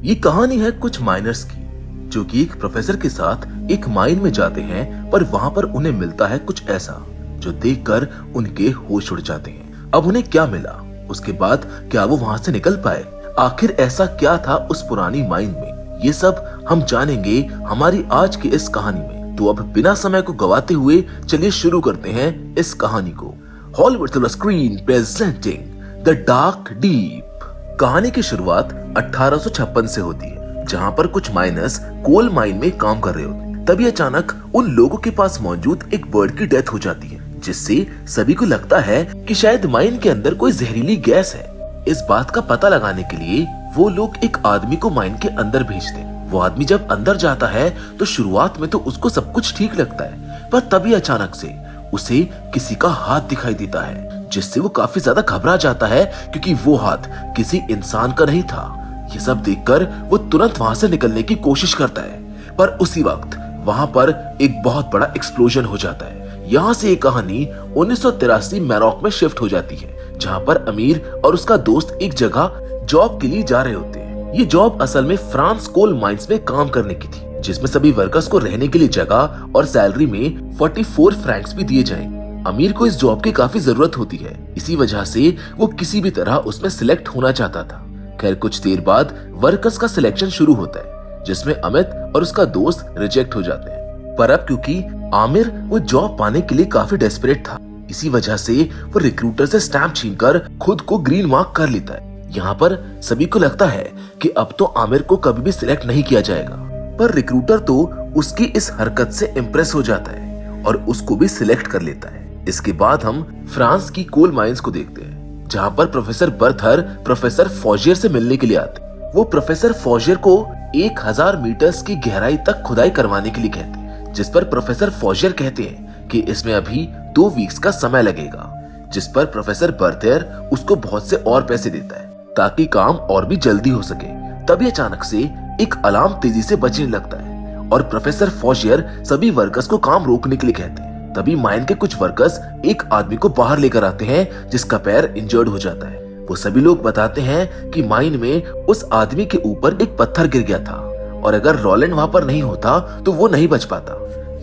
ये कहानी है कुछ माइनर्स की जो कि एक प्रोफेसर के साथ एक माइन में जाते हैं, पर वहां पर उन्हें मिलता है कुछ ऐसा जो देखकर उनके होश उड़ जाते हैं। अब उन्हें क्या मिला, उसके बाद क्या वो वहां से निकल पाए, आखिर ऐसा क्या था उस पुरानी माइन में, ये सब हम जानेंगे हमारी आज की इस कहानी में। तो अब बिना समय को गवाते हुए चलिए शुरू करते हैं इस कहानी को। Hollywood silver screen presenting the dark deep. कहानी की शुरुआत 1856 से होती है, जहां पर कुछ माइनर्स कोल माइन में काम कर रहे होते हैं। तभी अचानक उन लोगों के पास मौजूद एक बर्ड की डेथ हो जाती है, जिससे सभी को लगता है कि शायद माइन के अंदर कोई जहरीली गैस है। इस बात का पता लगाने के लिए वो लोग एक आदमी को माइन के अंदर भेजते हैं। वो आदमी जब अंदर जाता है तो शुरुआत में तो उसको सब कुछ ठीक लगता है, पर तभी अचानक से उसे किसी का हाथ दिखाई देता है, जिससे वो काफी ज्यादा घबरा जाता है क्योंकि वो हाथ किसी इंसान का नहीं था। ये सब देखकर वो तुरंत वहां से निकलने की कोशिश करता है, पर उसी वक्त वहां पर एक बहुत बड़ा एक्सप्लोजन हो जाता है। यहाँ से ये कहानी 1983 मैरोक में शिफ्ट हो जाती है, जहाँ पर अमीर और उसका दोस्त एक जगह जॉब के लिए जा रहे होते हैं। ये जॉब असल में फ्रांस कोल माइंस में काम करने की थी, जिसमें सभी वर्कर्स को रहने के लिए जगह और सैलरी में 44 फ्रैंक्स भी दिए जाएंगे। अमीर को इस जॉब की काफी जरूरत होती है, इसी वजह से वो किसी भी तरह उसमें सिलेक्ट होना चाहता था। खैर कुछ देर बाद वर्कर्स का सिलेक्शन शुरू होता है, जिसमें अमित और उसका दोस्त रिजेक्ट हो जाते हैं। पर अब क्योंकि आमिर वो जॉब पाने के लिए काफी डेस्परेट था, इसी वजह से वो रिक्रूटर से स्टैम्प छीनकर खुद को ग्रीन मार्क कर लेता है। यहाँ पर सभी को लगता है कि अब तो आमिर को कभी भी सिलेक्ट नहीं किया जाएगा, पर रिक्रूटर तो उसकी इस हरकत से इम्प्रेस हो जाता है और उसको भी सिलेक्ट कर लेता है। इसके बाद हम फ्रांस की कोल माइंस को देखते हैं, जहाँ पर प्रोफेसर बर्थर प्रोफेसर फॉजियर से मिलने के लिए आते हैं। वो प्रोफेसर फॉजियर को 1000 मीटर्स की गहराई तक खुदाई करवाने के लिए कहते हैं, जिस पर प्रोफेसर फॉजियर कहते हैं कि इसमें अभी 2 वीक्स का समय लगेगा, जिस पर प्रोफेसर बर्थर उसको बहुत से और पैसे देता है ताकि काम और भी जल्दी हो सके। तभी अचानक से एक अलार्म तेजी से बजने लगता है और प्रोफेसर फॉजियर सभी वर्कर्स को काम रोकने के लिए कहते हैं। तभी माइन के कुछ वर्कर्स एक आदमी को बाहर लेकर आते हैं, जिसका पैर इंजर्ड हो जाता है। वो सभी लोग बताते हैं कि माइन में उस आदमी के ऊपर एक पत्थर गिर गया था और अगर रोलैंड वहां पर नहीं होता तो वो नहीं बच पाता।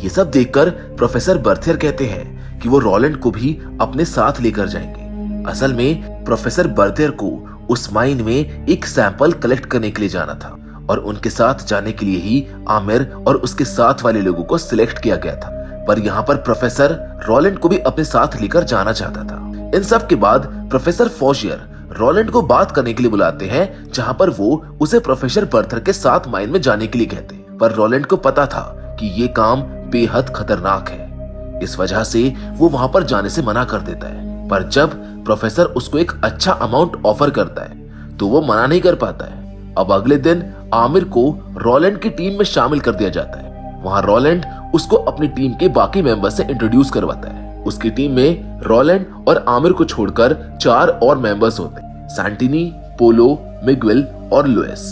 ये सब देखकर प्रोफेसर बर्थियर कहते हैं कि वो रोलैंड को भी अपने साथ लेकर जाएंगे। असल में प्रोफेसर बर्थियर को उस माइन में एक सैंपल कलेक्ट करने के लिए जाना था और उनके साथ जाने के लिए ही आमिर और उसके साथ वाले लोगों को सिलेक्ट किया गया था। पर यहाँ पर प्रोफेसर रोलैंड को भी अपने साथ लेकर जाना चाहता था। इन सब के बाद प्रोफेसर फॉजियर रोलैंड को बात करने के लिए बुलाते हैं, जहाँ पर वो उसे प्रोफेसर बर्थर के साथ माइन में जाने के लिए कहते हैं। पर रोलैंड को पता था कि ये काम बेहद खतरनाक है, इस वजह से वो वहां पर जाने से मना कर देता है। पर जब प्रोफेसर उसको एक अच्छा अमाउंट ऑफर करता है तो वो मना नहीं कर पाता है। अब अगले दिन आमिर को रोलैंड की टीम में शामिल कर दिया जाता है। वहां रोलैंड उसको अपनी टीम के बाकी मेंबर से इंट्रोड्यूस करवाता है। उसकी टीम में रोलैंड और आमिर को छोड़कर 4 और मेंबर्स होते हैं, सैंटिनी, पोलो, मिगुएल और लुइस।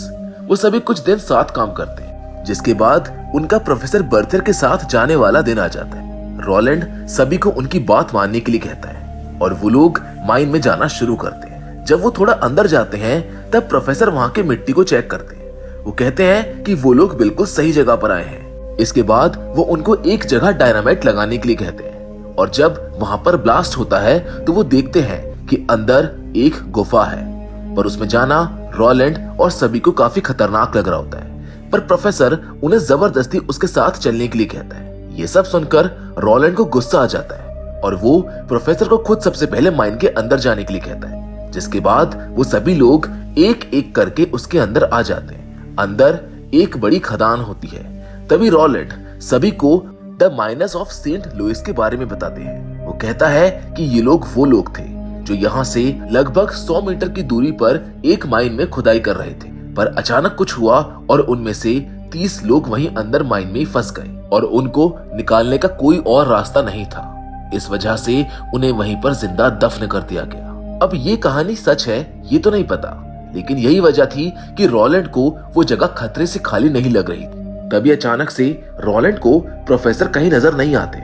वो सभी कुछ दिन साथ काम करते हैं, जिसके बाद उनका प्रोफेसर बर्थियर के साथ जाने वाला दिन आ जाता है। रोलैंड सभी को उनकी बात मानने के लिए कहता है और वो लोग माइन में जाना शुरू करते हैं। जब वो थोड़ा अंदर जाते हैं तब प्रोफेसर वहां के मिट्टी को चेक करते हैं। वो कहते हैं कि वो लोग बिल्कुल सही जगह पर आए हैं। इसके बाद वो उनको एक जगह डायनामाइट लगाने के लिए कहते हैं और जब वहां पर ब्लास्ट होता है तो वो देखते हैं कि अंदर एक गुफा है, पर उसमें जाना रोलैंड और सभी को काफी खतरनाक लग रहा होता है। पर प्रोफेसर उन्हें जबरदस्ती उसके साथ चलने के लिए कहता है। ये सब सुनकर रोलैंड को गुस्सा आ जाता है और वो प्रोफेसर को खुद सबसे पहले माइन के अंदर जाने के लिए कहता है, जिसके बाद वो सभी लोग एक एक करके उसके अंदर आ जाते हैं। अंदर एक बड़ी खदान होती है। तभी रोलैंड सभी को the miners of Saint Louis के बारे में बताते हैं। वो कहता है कि ये लोग वो लोग थे जो यहाँ से लगभग 100 मीटर की दूरी पर एक माइन में खुदाई कर रहे थे, पर अचानक कुछ हुआ और उनमें से 30 लोग वहीं अंदर माइन में फंस गए और उनको निकालने का कोई और रास्ता नहीं था। इस वजह से उन्हें वहीं पर जिंदा दफन कर दिया गया। अब ये कहानी सच है ये तो नहीं पता, लेकिन यही वजह थी कि रोलैंड को वो जगह खतरे से खाली नहीं लग रही थी। तभी अचानक से रोलैंड को प्रोफेसर कहीं नजर नहीं आते,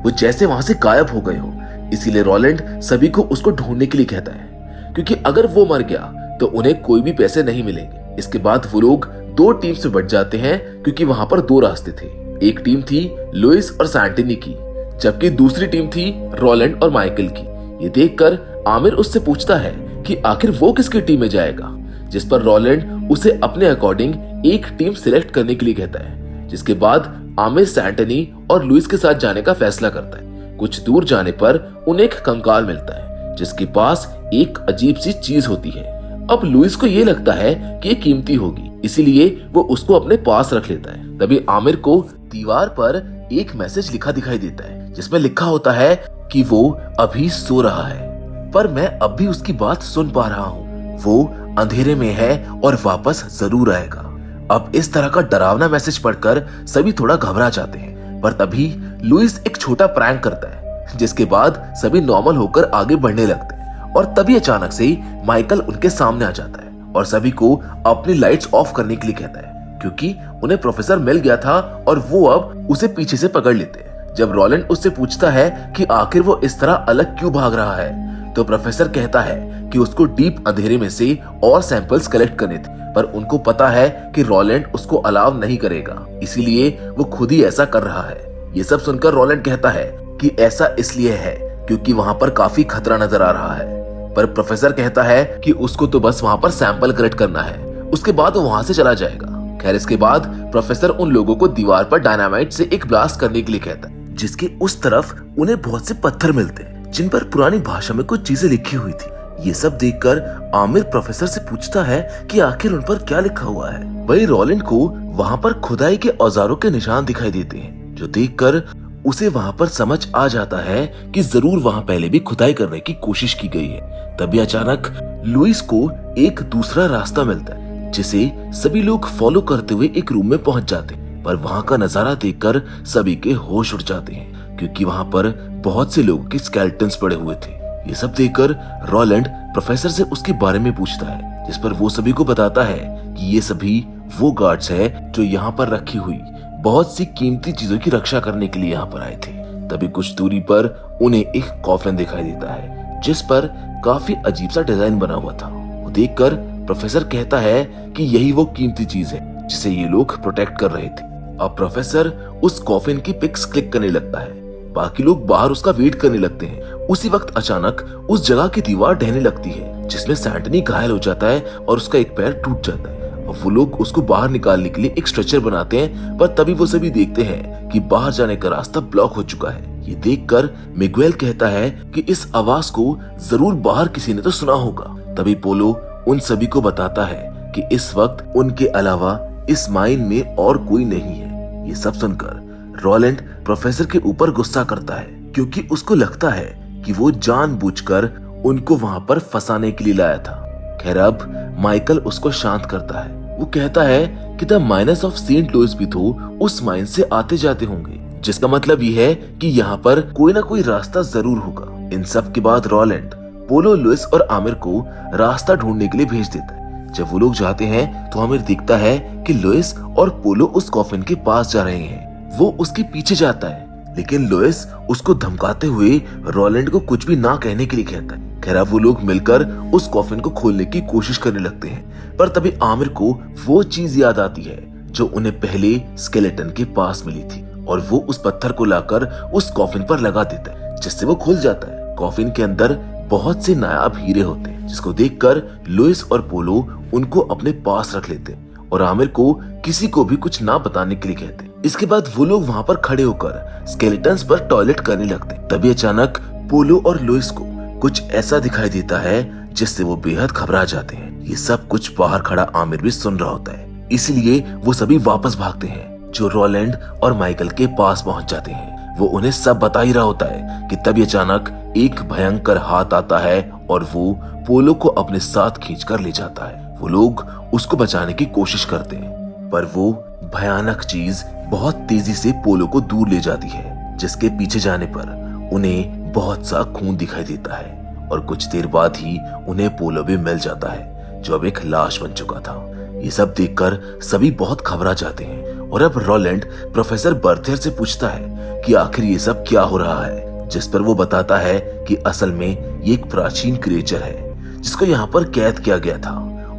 वो जैसे वहां से गायब हो गए हो। इसीलिए रोलैंड सभी को उसको ढूंढने के लिए कहता है, क्योंकि अगर वो मर गया तो उन्हें कोई भी पैसे नहीं मिलेंगे। इसके बाद वो लोग दो टीम से बट जाते हैं क्योंकि वहां पर दो रास्ते थे। एक टीम थी लुइस और सैंटिनी की, जबकि दूसरी टीम थी रोलैंड और माइकल की। ये देखकर आमिर उससे पूछता है कि आखिर वो किसकी टीम में जाएगा, जिस पर रोलैंड उसे अपने अकॉर्डिंग एक टीम सिलेक्ट करने के लिए कहता है। जिसके बाद आमिर सैंटिनी और लुइस के साथ जाने का फैसला करता है। कुछ दूर जाने पर उन्हें एक कंकाल मिलता है जिसके पास एक अजीब सी चीज होती है। अब लुइस को ये लगता है कि ये कीमती होगी, इसीलिए वो उसको अपने पास रख लेता है। तभी आमिर को दीवार पर एक मैसेज लिखा दिखाई देता है जिसमें लिखा होता है कि वो अभी सो रहा है, पर मैं अब भी उसकी बात सुन पा रहा हूँ। वो अंधेरे में है और वापस जरूर आएगा। अब इस तरह का डरावना मैसेज पढ़कर सभी थोड़ा घबरा जाते हैं, पर तभी लुइस एक छोटा प्रैंक करता है जिसके बाद सभी नॉर्मल होकर आगे बढ़ने लगते हैं। और तभी अचानक से माइकल उनके सामने आ जाता है और सभी को अपनी लाइट्स ऑफ करने के लिए कहता है क्योंकि उन्हें प्रोफेसर मिल गया था और वो अब उसे पीछे से पकड़ लेते हैं। जब रोलैंड उससे पूछता है कि आखिर वो इस तरह अलग क्यों भाग रहा है, तो प्रोफेसर कहता है कि उसको डीप अंधेरे में से और सैंपल्स कलेक्ट करने थे, पर उनको पता है कि रोलैंड उसको अलाउ नहीं करेगा, इसीलिए वो खुद ही ऐसा कर रहा है। ये सब सुनकर रोलैंड कहता है कि ऐसा इसलिए है क्योंकि वहां पर काफी खतरा नजर आ रहा है, पर प्रोफेसर कहता है कि उसको तो बस वहां पर सैंपल कलेक्ट करना है, उसके बाद वो वहां से चला जाएगा। खैर, इसके बाद प्रोफेसर उन लोगों को दीवार पर डायनामाइट से एक ब्लास्ट करने के लिए कहता है, जिसके उस तरफ उन्हें बहुत से पत्थर मिलते हैं जिन पर पुरानी भाषा में कुछ चीजें लिखी हुई थी। ये सब देखकर आमिर प्रोफेसर से पूछता है कि आखिर उन पर क्या लिखा हुआ है। वही रोलैंड को वहां पर खुदाई के औजारों के निशान दिखाई देते हैं, जो देखकर उसे वहां पर समझ आ जाता है कि जरूर वहां पहले भी खुदाई करने की कोशिश की गई है। तभी अचानक लुइस को एक दूसरा रास्ता मिलता है जिसे सभी लोग फॉलो करते हुए एक रूम में पहुंच जाते हैं, पर वहां का नजारा देखकर सभी के होश उड़ जाते हैं क्योंकि वहां पर बहुत से लोगों के स्केलेटन्स पड़े हुए थे। ये सब देखकर रोलैंड प्रोफेसर से उसके बारे में पूछता है, जिस पर वो सभी को बताता है कि ये सभी वो गार्ड्स है जो यहाँ पर रखी हुई बहुत सी कीमती चीजों की रक्षा करने के लिए यहाँ पर आए थे। तभी कुछ दूरी पर उन्हें एक कॉफिन दिखाई देता है जिस पर काफी अजीब सा डिजाइन बना हुआ था। वो देखकर प्रोफेसर कहता है कि यही वो कीमती चीज है जिसे ये लोग प्रोटेक्ट कर रहे थे। अब प्रोफेसर उस कॉफिन की पिक्स क्लिक करने लगता है, बाकी लोग बाहर उसका वेट करने लगते हैं। उसी वक्त अचानक उस जगह की दीवार ढहने लगती है जिसमें सैंटनी घायल हो जाता है और उसका एक पैर टूट जाता है। और वो लोग उसको बाहर निकालने के लिए एक स्ट्रेचर बनाते हैं, पर तभी वो सभी देखते हैं कि बाहर जाने का रास्ता ब्लॉक हो चुका है। ये देखकर मिगुएल कहता है कि इस आवाज को जरूर बाहर किसी ने तो सुना होगा। तभी पोलो उन सभी को बताता है कि इस वक्त उनके अलावा इस माइन में और कोई नहीं है। ये सब सुनकर रोलैंड प्रोफेसर के ऊपर गुस्सा करता है क्योंकि उसको लगता है कि वो जानबूझकर उनको वहां पर फंसाने के लिए लाया था। खैर, अब माइकल उसको शांत करता है। वो कहता है कि the miners of Saint Louis भी तो उस माइन से आते जाते होंगे, जिसका मतलब ये है कि यहाँ पर कोई ना कोई रास्ता जरूर होगा। इन सब के बाद रोलैंड पोलो, लुइस और आमिर को रास्ता ढूंढने के लिए भेज देता है। जब वो लोग जाते हैं तो आमिर दिखता है कि लुइस और पोलो उस कॉफिन के पास जा रहे हैं। वो उसके पीछे जाता है, लेकिन लुइस उसको धमकाते हुए रोलैंड को कुछ भी ना कहने के लिए कहता है। खैर, वो लोग मिलकर उस कॉफिन को खोलने की कोशिश करने लगते हैं, पर तभी आमिर को वो चीज याद आती है जो उन्हें पहले स्केलेटन के पास मिली थी, और वो उस पत्थर को लाकर उस कॉफिन पर लगा देता है, जिससे वो खुल जाता है। कॉफिन के अंदर बहुत से नायाब हीरे होते हैं, जिसको देखकर लुइस और पोलो उनको अपने पास रख लेते हैं और आमिर को किसी को भी कुछ ना बताने के लिए कहते हैं। इसके बाद वो लोग वहां पर खड़े होकर स्केलेटन्स पर टॉयलेट करने लगते हैं। तभी अचानक पोलो और लुइस को कुछ ऐसा दिखाई देता है जिससे वो बेहद घबरा जाते हैं। ये सब कुछ बाहर खड़ा आमिर भी सुन रहा होता है, इसलिए वो सभी वापस भागते हैं, जो रोलैंड और माइकल के पास पहुंच जाते हैं। वो उन्हें सब बता ही रहा होता है कि तभी अचानक एक भयंकर हाथ आता है और वो पोलो को अपने साथ खींचकर ले जाता है। वो लोग उसको बचाने की कोशिश करते हैं, पर वो भयानक चीज बहुत तेजी से पोलो को दूर ले जाती है, जिसके पीछे जाने पर उन्हें बहुत सा खून दिखाई देता है और कुछ देर बाद ही उन्हें पोलो भी मिल जाता है, जो अब एक लाश बन चुका था। ये सब देखकर सभी बहुत घबरा जाते हैं और अब रोलैंड प्रोफेसर बर्थियर से पूछता है कि आखिर ये सब क्या हो रहा है, जिस पर वो बताता है कि असल में ये एक प्राचीन क्रिएचर है जिसको यहाँ पर कैद किया गया था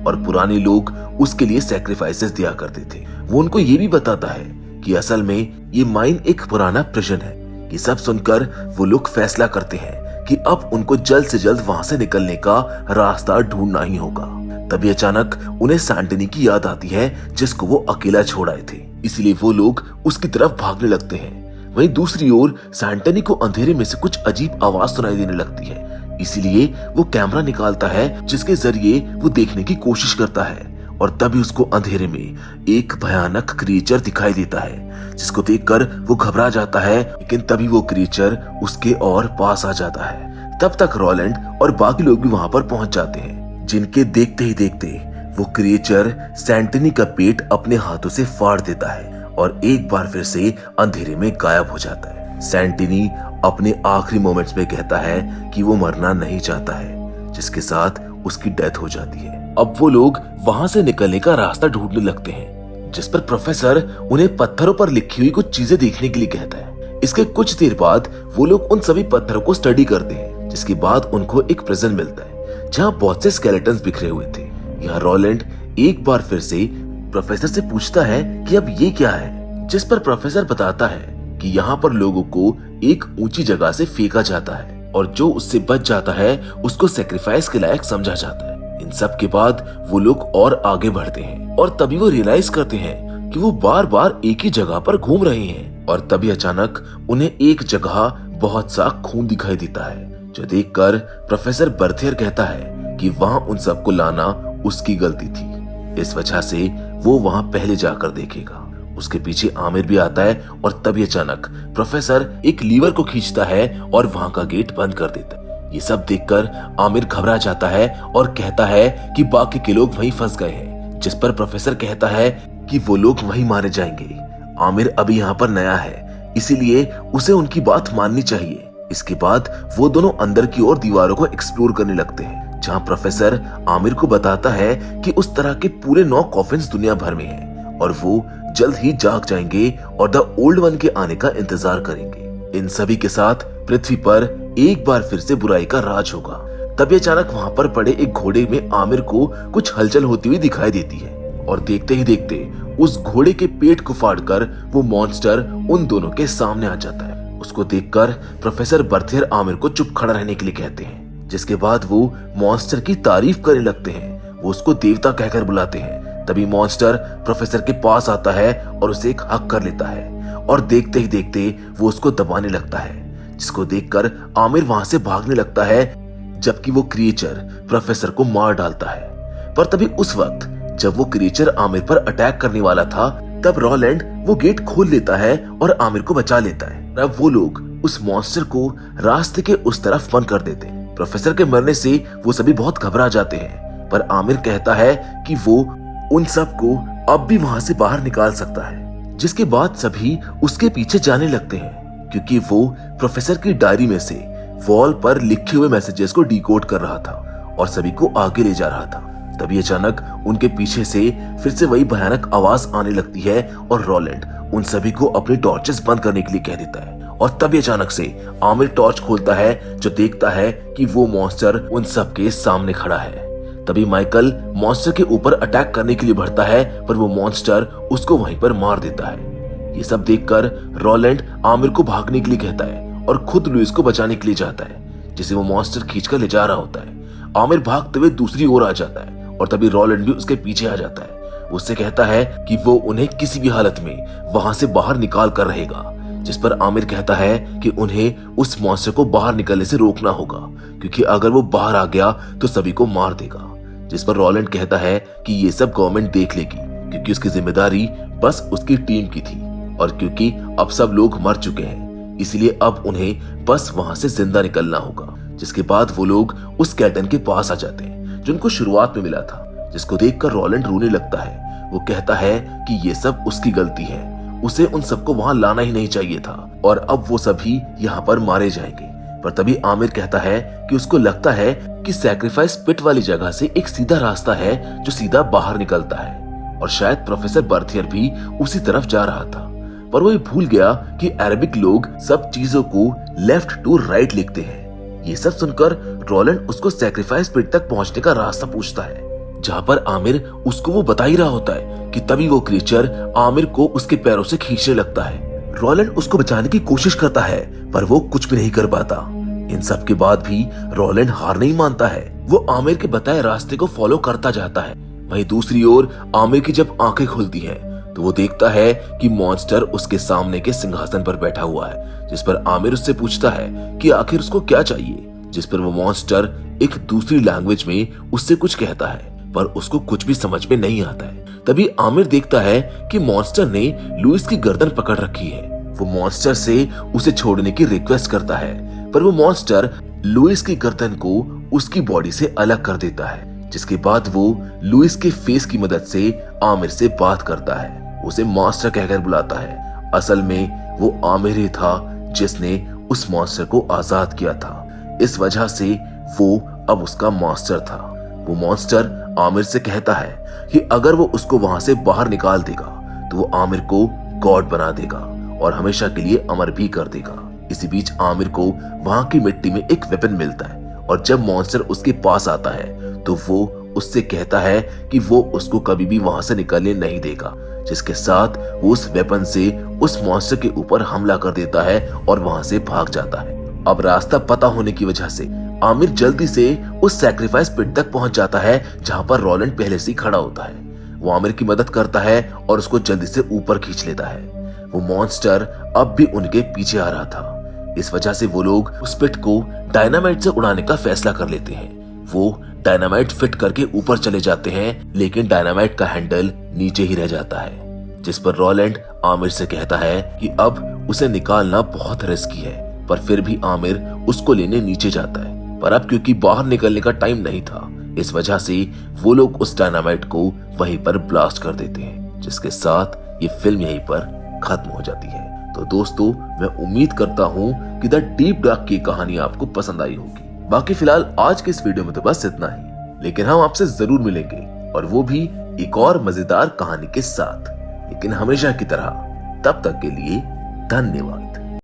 और पुराने लोग उसके लिए सैक्रिफाइसेस दिया करते थे। वो उनको ये भी बताता है कि असल में ये माइन एक पुराना प्रिजन है। ये सब सुनकर वो लोग फैसला करते हैं कि अब उनको जल्द से जल्द वहां से निकलने का रास्ता ढूंढना ही होगा। तभी अचानक उन्हें सैंटनी की याद आती है, जिसको वो अकेला छोड़ आए थे। इसलिए वो लोग उसकी तरफ भागने लगते हैं। वहीं दूसरी ओर सैंटनी को अंधेरे में से कुछ अजीब आवाज सुनाई देने लगती है। इसीलिए वो कैमरा निकालता है, जिसके जरिए वो देखने की कोशिश करता है। और तभी उसको अंधेरे में एक भयानक क्रिएचर दिखाई देता है, जिसको देखकर वो घबरा जाता है। लेकिन तभी वो क्रिएचर उसके और पास आ जाता है। तब तक रोलैंड और बाकी लोग भी वहां पर पहुंच जाते हैं, जिनके देखते ही देखते वो क्रिएचर सैंटनी का पेट अपने हाथों से फाड़ देता है और एक बार फिर से अंधेरे में गायब हो जाता है। सैंटनी अपने आखिरी मोमेंट्स में कहता है कि वो मरना नहीं चाहता है, जिसके साथ उसकी डेथ हो जाती है। अब वो लोग वहां से निकलने का रास्ता ढूंढने लगते हैं, जिस पर प्रोफेसर उन्हें पत्थरों पर लिखी हुई कुछ चीजें देखने के लिए कहता है। इसके कुछ देर बाद वो लोग उन सभी पत्थरों को स्टडी करते हैं, जिसके बाद उनको एक प्रिजन मिलता है जहाँ बहुत से स्केलेटन्स बिखरे हुए थे। यहाँ रोलैंड एक बार फिर से प्रोफेसर से पूछता है कि अब ये क्या है, जिस पर प्रोफेसर बताता है कि यहाँ पर लोगों को एक ऊंची जगह से फेंका जाता है और जो उससे बच जाता है उसको सेक्रीफाइस के लायक समझा जाता है। इन सब के बाद वो लोग और आगे बढ़ते हैं और तभी वो रियलाइज करते हैं कि वो बार बार एक ही जगह पर घूम रहे हैं। और तभी अचानक उन्हें एक जगह बहुत सा खून दिखाई देता है, जो देखकर प्रोफेसर बर्थियर कहता है कि वहाँ उन सबको लाना उसकी गलती थी। इस वजह से वो वहाँ पहले जाकर देखेगा। उसके पीछे आमिर भी आता है और तभी अचानक प्रोफेसर एक लीवर को खींचता है और वहाँ का गेट बंद कर देता है। ये सब देखकर आमिर घबरा जाता है और कहता है कि बाकी के लोग वहीं फंस गए हैं, जिस पर प्रोफेसर कहता है कि वो लोग वहीं मारे जाएंगे। आमिर अभी यहाँ पर नया है, इसीलिए उसे उनकी बात माननी चाहिए। इसके बाद वो दोनों अंदर की ओर दीवारों को एक्सप्लोर करने लगते हैं, जहाँ प्रोफेसर आमिर को बताता है कि उस तरह के पूरे 9 कॉफिन्स दुनिया भर में हैं और वो जल्द ही जाग जाएंगे और द ओल्ड वन के आने का इंतजार करेंगे। इन सभी के साथ पृथ्वी पर एक बार फिर से बुराई का राज होगा। तभी अचानक वहां पर पड़े एक घोड़े में आमिर को कुछ हलचल होती हुई दिखाई देती है और देखते ही देखते उस घोड़े के पेट को फाड़कर वो मॉन्स्टर उन दोनों के सामने आ जाता है। उसको देखकर प्रोफेसर बर्थियर आमिर को चुप खड़ा रहने के लिए कहते हैं, जिसके बाद वो मॉन्स्टर की तारीफ करने लगते हैं। वो उसको देवता कहकर बुलाते हैं। तभी मॉन्स्टर प्रोफेसर के पास आता है और उसे एक हक कर लेता है और देखते ही देखते वो उसको दबाने लगता है, जिसको देखकर आमिर वहां से भागने लगता है, जबकि वो क्रिएचर प्रोफेसर को मार डालता है। पर तभी उस वक्त जब वो क्रिएचर आमिर पर अटैक करने वाला था, तब रोलैंड वो गेट खोल लेता है और आमिर को बचा लेता है। अब वो लोग उस मॉन्स्टर को रास्ते के उस तरफ बंद कर देते हैं। प्रोफेसर के मरने से वो सभी बहुत घबरा जाते हैं, पर आमिर कहता है कि वो उन सबको अब भी वहां से बाहर निकाल सकता है। जिसके बाद सभी उसके पीछे जाने लगते हैं, क्योंकि वो प्रोफेसर की डायरी में से वॉल पर लिखे हुए मैसेजेस को डिकोड कर रहा था और सभी को आगे ले जा रहा था। तभी अचानक उनके पीछे से फिर से वही भयानक आवाज आने लगती है और रोलैंड उन सभी को अपने टॉर्चेस बंद करने के लिए कह देता है। और तभी अचानक से आमिर टॉर्च खोलता है, जो देखता है कि वो मॉन्स्टर उन सबके सामने खड़ा है। तभी माइकल मॉन्स्टर के ऊपर अटैक करने के लिए बढ़ता है, पर वो मॉन्स्टर उसको वहीं पर मार देता है। ये सब देखकर रोलैंड आमिर को भागने के लिए कहता है और खुद लुइस को बचाने के लिए जाता है, जिसे वो मॉन्स्टर खींचकर ले जा रहा होता है। आमिर भागते हुए दूसरी ओर आ जाता है और तभी रोलैंड भी उसके पीछे आ जाता है। उससे कहता है कि वो उन्हें किसी भी हालत में वहां से बाहर निकाल कर रहेगा, जिस पर आमिर कहता है कि उन्हें उस मॉन्स्टर को बाहर निकलने से रोकना होगा, क्योंकि अगर वो बाहर आ गया तो सभी को मार देगा। जिस पर रोलैंड कहता है कि ये सब गवर्नमेंट देख लेगी, क्योंकि उसकी जिम्मेदारी बस उसकी टीम की थी और क्योंकि अब सब लोग मर चुके हैं, इसलिए अब उन्हें बस वहां से जिंदा निकलना होगा। जिसके बाद वो लोग उस स्केलेटन के पास आ जाते हैं जो उनको शुरुआत में मिला था, जिसको देखकर रोलैंड रोने लगता है। वो कहता है कि ये सब उसकी गलती है, उसे उन सबको वहां लाना ही नहीं चाहिए था और अब वो सभी यहाँ पर मारे जाएंगे। पर तभी आमिर कहता है कि उसको लगता है कि सैक्रिफाइस पिट वाली जगह से एक सीधा रास्ता है जो सीधा बाहर निकलता है और शायद प्रोफेसर बर्थियर भी उसी तरफ जा रहा था। पर वो ये भूल गया कि अरबिक लोग सब चीजों को लेफ्ट टू राइट लिखते हैं। ये सब सुनकर रोलैंड उसको सैक्रिफाइस पिट तक पहुंचने का रास्ता पूछता है, जहाँ पर आमिर उसको वो बता ही रहा होता है कि तभी वो क्रीचर आमिर को उसके पैरों से खींचने लगता है। रोलैंड उसको बचाने की कोशिश करता है पर वो कुछ भी नहीं कर पाता। इन सब के बाद भी रोलैंड हार नहीं मानता है। वो आमिर के बताए रास्ते को फॉलो करता जाता है। वहीं दूसरी ओर आमिर की जब आंखें खुलती हैं तो वो देखता है कि मॉन्स्टर उसके सामने के सिंहासन पर बैठा हुआ है, जिस पर आमिर उससे पूछता है कि आखिर उसको क्या चाहिए। जिस पर वो मॉन्स्टर एक दूसरी लैंग्वेज में उससे कुछ कहता है पर उसको कुछ भी समझ में नहीं आता है। तभी आमिर देखता है कि मॉन्स्टर ने लुइस की गर्दन पकड़ रखी है। वो मॉन्स्टर से उसे छोड़ने की रिक्वेस्ट करता है पर वो मॉन्स्टर लुइस की गर्दन को उसकी बॉडी से अलग कर देता है, जिसके बाद वो लुइस के फेस की मदद से आमिर से बात करता है। उसे मास्टर कहकर बुलाता है। असल में वो आमिर ही था जिसने उस मॉन्स्टर को आजाद किया था। इस वजह से वो अब उसका मास्टर था। वो मॉन्स्टर आमिर से कहता है कि अगर वो उसको वहां से बाहर निकाल देगा तो वो आमिर को गॉड बना देगा और हमेशा के लिए अमर भी कर देगा। इसी बीच आमिर को वहां की मिट्टी में एक वेपन मिलता है और जब मॉन्स्टर उसके पास आता है तो वो उससे कहता है कि वो उसको कभी भी वहां से निकलने नहीं देगा, जिसके साथ वो उस वेपन से उस मॉन्स्टर के ऊपर हमला कर देता है और वहां से भाग जाता है। अब रास्ता पता होने की वजह से आमिर जल्दी से उस सैक्रिफाइस पिट तक पहुंच जाता है जहां पर रोलैंड पहले से खड़ा होता है। वो आमिर की मदद करता है और उसको जल्दी से ऊपर खींच लेता है। वो मॉन्स्टर अब भी उनके पीछे आ रहा था। इस वजह से वो लोग उस पिट को डायनामाइट से उड़ाने का फैसला कर लेते हैं। वो डायनामाइट फिट करके ऊपर चले जाते हैं लेकिन डायनामाइट का हैंडल नीचे ही रह जाता है, जिस पर रोलैंड आमिर से कहता है कि अब उसे निकालना बहुत रिस्की है। पर फिर भी आमिर उसको लेने नीचे जाता है, पर अब क्योंकि बाहर निकलने का टाइम नहीं था इस वजह से वो लोग उस डायनामाइट को वहीं पर ब्लास्ट कर देते हैं, जिसके साथ ये फिल्म यहीं पर खत्म हो जाती है। तो दोस्तों मैं उम्मीद करता हूँ कि द डीप डार्क की कहानी आपको पसंद आई होगी। बाकी फिलहाल आज के इस वीडियो में तो बस इतना ही, लेकिन हम आपसे जरूर मिलेंगे और वो भी एक और मजेदार कहानी के साथ। लेकिन हमेशा की तरह तब तक के लिए धन्यवाद।